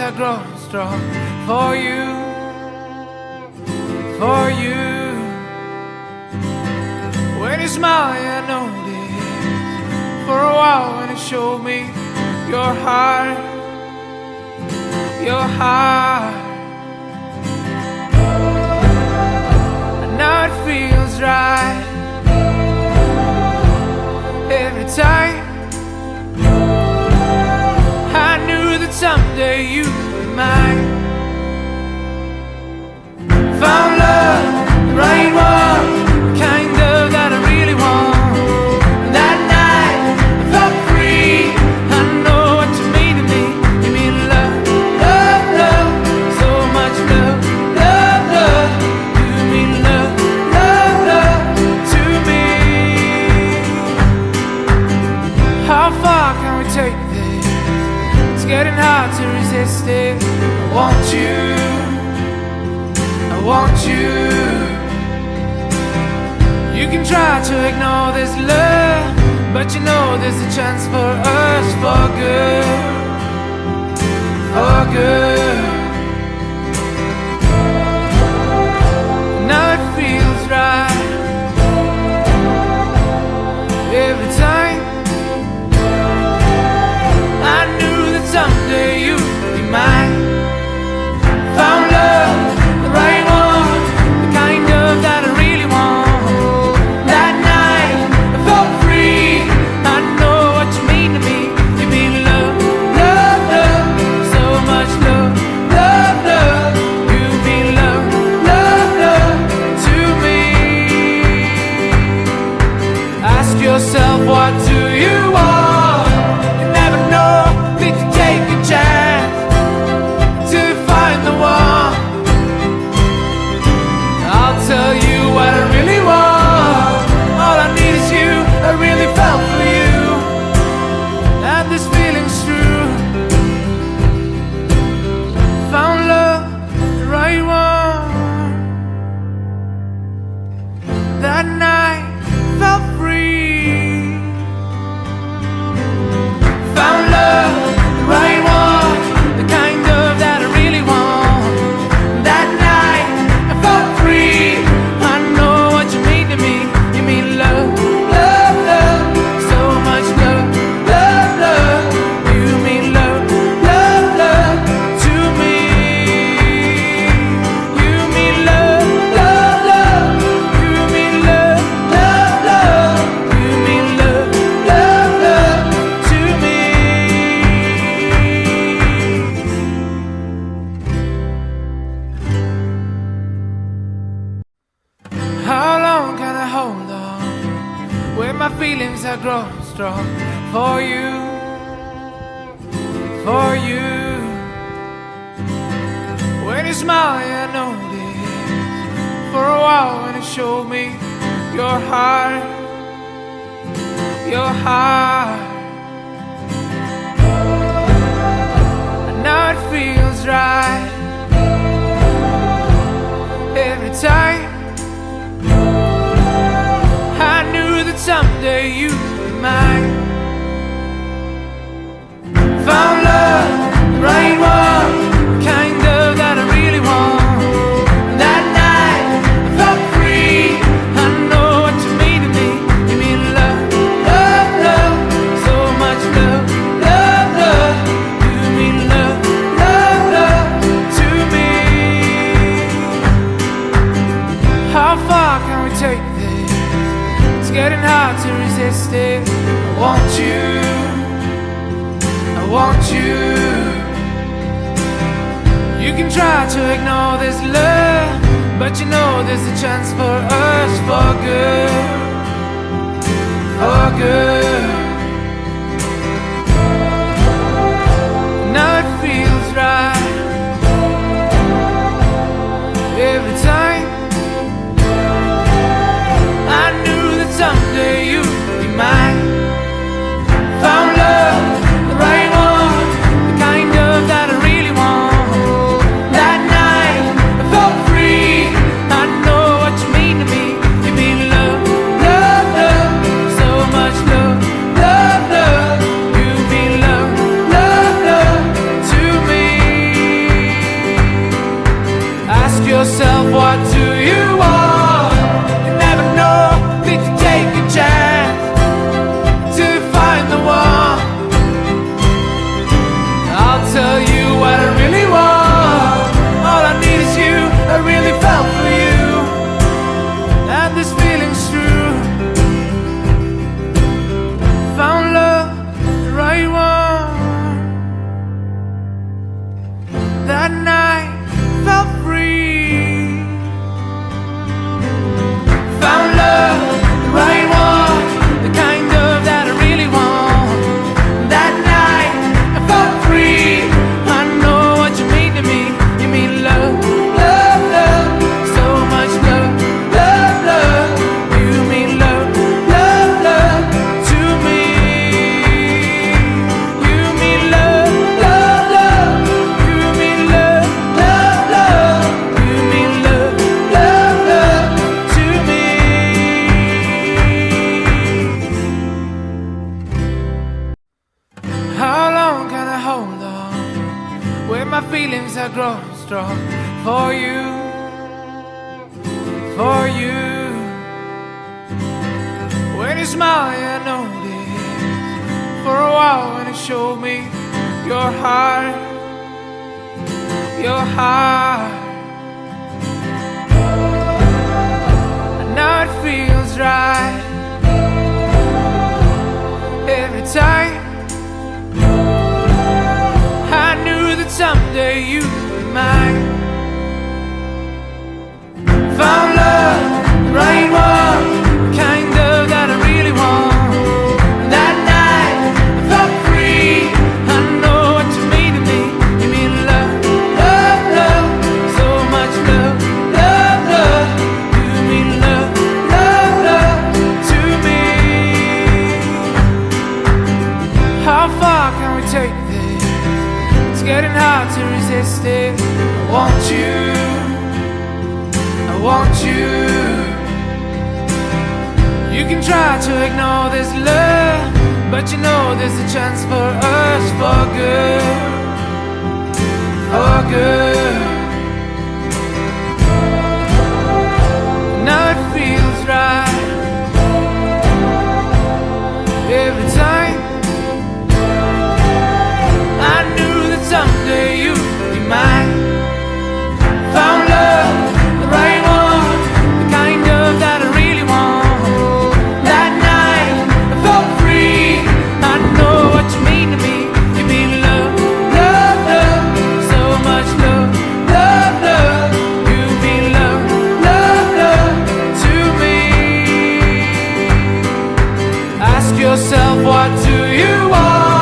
I grow strong for you, for you. When you smile, I noticed for a while when you showed me your heart, your heart. And now it feels right every time. I knew that someday you'd be mine. Found love, the right one, the kind of that I really want. That night I felt free. I know what you mean to me. You mean love, love, love, so much love, love, love. You mean love, love, love to me. How far can we take this? It's getting hard to resist it. I want you, I want you. You can try to ignore this love, but you know there's a chance for us, for good, for good. Now it feels right every time. I knew that someday you'd be mine. Found love, the right one, the kind of that I really want. That night I felt free. I know what you mean to me. You mean love, love, love, so much love, love, love. You mean love, love, love to me. Ask yourself, what do you want? You never know. Did you take a chance to find the one? I'll tell you what I really want. All I need is you. I really felt for you, and this feeling's true. Found love, the right one. That night felt free. Found love, the right one, the kind of that I really want. That night I felt free. I know what you mean to me. You mean love, love, love, so much love, love, love. You mean love, love, love to me. You mean love, love, love. You mean love, love, love. You mean love, love, love to me. How long can I hold on when my feelings are growing strong for you, for you? When you smile, I noticed for a while when you showed me your heart, your heart. And now it feels right every time. I knew that someday you'd be mine. Found love, the right one, the kind of that I really want. That night I felt free. I know what you mean to me. You mean love, love, love, so much love, love, love. You mean love, love, love to me. How far can we take this? It's getting hard to resist it. I want you, I want you. You can try to ignore this love, but you know there's a chance for us, for good, for good. Now it feels right every time. I knew that someday you'd be mine. Found love, the right one, the kind of that I really want. That night I felt free. I know what you mean to me. You mean love, love, love, so much love, you want. You never know, did you take a chance to find the one? I'll tell you what I really want. All I need is you. I really felt for you, and this feeling's true. Found love, the right one. That night felt free. Found love, the right one, the kind of that I really want. That night I felt free. I know what you mean to me. You mean love, love, love, so much love, love, love. You mean love, love, love to me. You mean love, love, love. You mean love, love, love. You mean love, love, love to me. How long can I hold on when my feelings are growing strong for you, for you? When you smile, I notice for a while when you showed me your heart, your heart. And now it feels right every time. I knew that someday you'd be mine. Found love, the right one, the kind of that I really want. That night I felt free. I know what you mean to me. You mean love, love, love, so much love, love, love. You mean love, love, love to me. How far can we take this? It's getting hard to resist it. I want you, I want you. You can try to ignore this love, but you know there's a chance for us, for good, for good. Now it feels right every time. I knew that someday you'd be mine. Found love, the right one, the kind of that I really want. That night I felt free. I know what you mean to me. You mean love, love, love, so much love, love, love. You mean love, love, love to me. Ask yourself, what do you want?